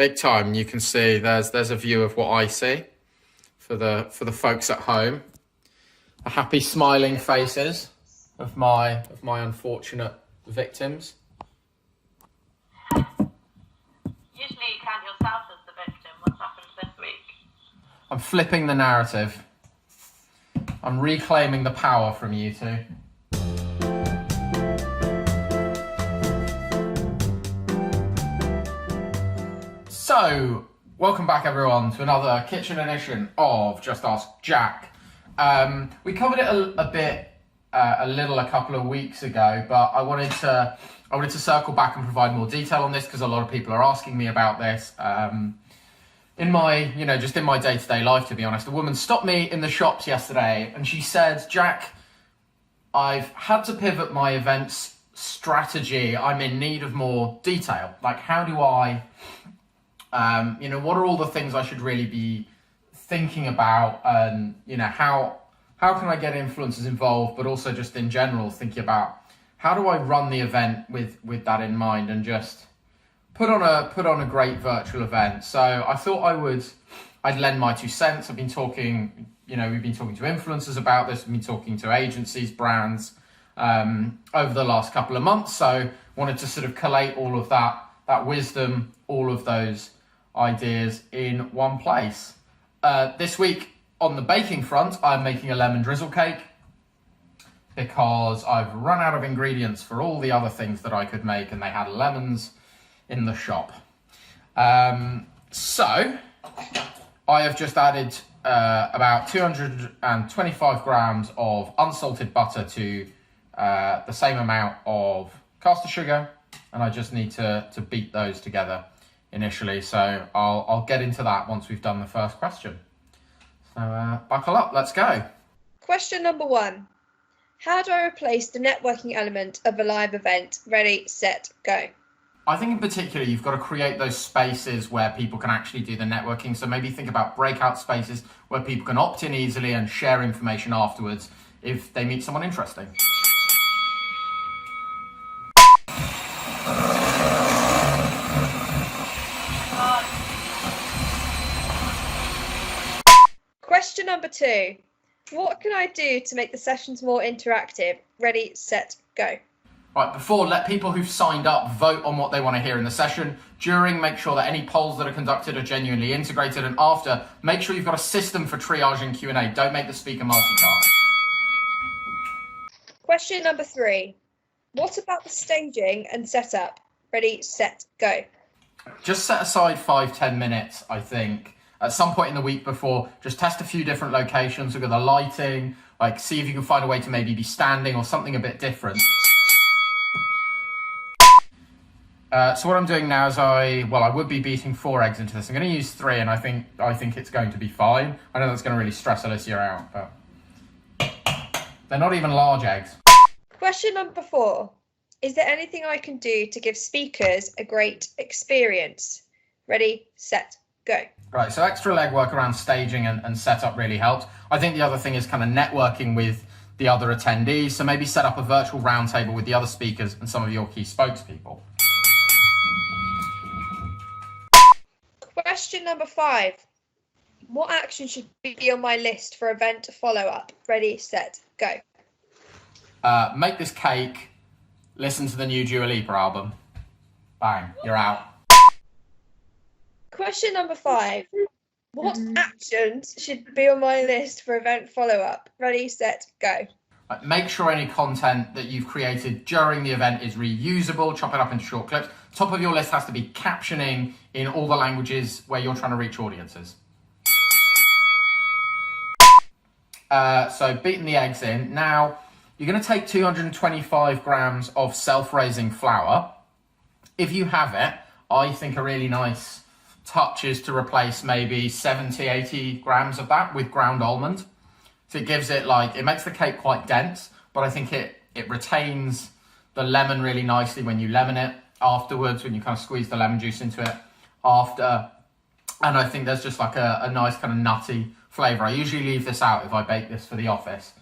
big time. You can see there's a view of what I see for the folks at home. The happy smiling faces of my unfortunate victims. Usually you count yourself as the victim. What's happened this week? I'm flipping the narrative. I'm reclaiming the power from you two. So, welcome back everyone to another kitchen edition of Just Ask Jack. We covered it a couple of weeks ago, but I wanted to circle back and provide more detail on this because a lot of people are asking me about this. In my day-to-day life, to be honest, a woman stopped me in the shops yesterday and she said, Jack, I've had to pivot my events strategy. I'm in need of more detail. Like, how do I, what are all the things I should really be thinking about? And, how can I get influencers involved, but also just in general, thinking about how do I run the event with that in mind and just put on a great virtual event. So I thought I'd lend my 2 cents. We've been talking to influencers about this. We've been talking to agencies, brands over the last couple of months. So wanted to sort of collate all of that wisdom, all of those ideas in one place. This week on the baking front, I'm making a lemon drizzle cake because I've run out of ingredients for all the other things that I could make, and they had lemons in the shop. So I have just added about 225 grams of unsalted butter to the same amount of caster sugar, and I just need to beat those together initially. So I'll get into that once we've done the first question. So buckle up, let's go. Question number 1. How do I replace the networking element of a live event? Ready, set, go. I think in particular, you've got to create those spaces where people can actually do the networking. So maybe think about breakout spaces where people can opt in easily and share information afterwards if they meet someone interesting. Question number 2. What can I do to make the sessions more interactive? Ready, set, go. Right, before, let people who've signed up vote on what they want to hear in the session. During, make sure that any polls that are conducted are genuinely integrated. And after, make sure you've got a system for triaging Q&A. Don't make the speaker multitask. Question number 3. What about the staging and setup? Ready, set, go. Just set aside 5-10 minutes, I think, at some point in the week before. Just test a few different locations. Look at the lighting, like see if you can find a way to maybe be standing or something a bit different. So what I'm doing now is I would be beating 4 eggs into this. I'm going to use 3, and I think it's going to be fine. I know that's going to really stress Alicia out, but they're not even large eggs. Question number 4. Is there anything I can do to give speakers a great experience? Ready, set, go. Right, so extra legwork around staging and setup really helped. I think the other thing is kind of networking with the other attendees. So maybe set up a virtual roundtable with the other speakers and some of your key spokespeople. Question number 5. What action should be on my list for event follow-up? Ready, set, go. Make this cake, listen to the new Dua Lipa album. Bang, you're out. Question number 5. What actions should be on my list for event follow-up? Ready, set, go. Make sure any content that you've created during the event is reusable. Chop it up into short clips. Top of your list has to be captioning in all the languages where you're trying to reach audiences. So beating the eggs in. Now, you're going to take 225 grams of self-raising flour. If you have it, I think a really nice touch is to replace maybe 70, 80 grams of that with ground almond. So it gives it it makes the cake quite dense, but I think it retains the lemon really nicely when you lemon it afterwards, when you kind of squeeze the lemon juice into it after. And I think there's just like a nice kind of nutty flavour. I usually leave this out if I bake this for the office.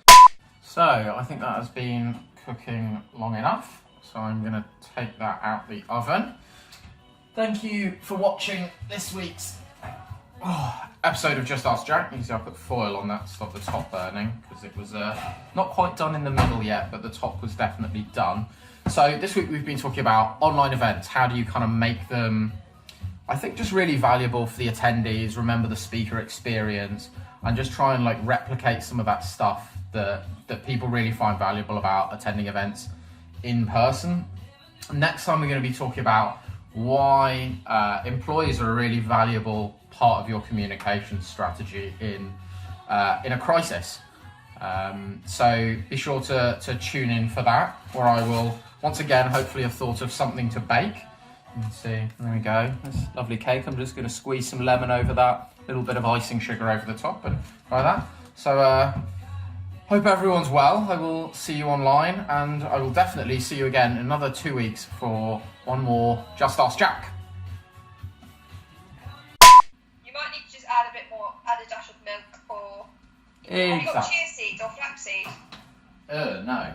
So I think that has been cooking long enough. So I'm going to take that out the oven. thank you for watching this week's episode of Just Ask Jack. You can see I put foil on that to stop the top burning because it was not quite done in the middle yet, but the top was definitely done. So this week we've been talking about online events. How do you kind of make them, I think, just really valuable for the attendees, remember the speaker experience, and just try and like replicate some of that stuff that people really find valuable about attending events in person. Next time we're going to be talking about why employees are a really valuable part of your communication strategy in a crisis. So be sure to tune in for that, where I will once again hopefully have thought of something to bake. Let's see, there we go. This lovely cake. I'm just going to squeeze some lemon over that, a little bit of icing sugar over the top, and try that. So hope everyone's well. I will see you online, and I will definitely see you again in another 2 weeks for one more Just Ask Jack. You might need to just add a bit more, add a dash of milk, or have you got Exactly. chia seeds or flax seed? No.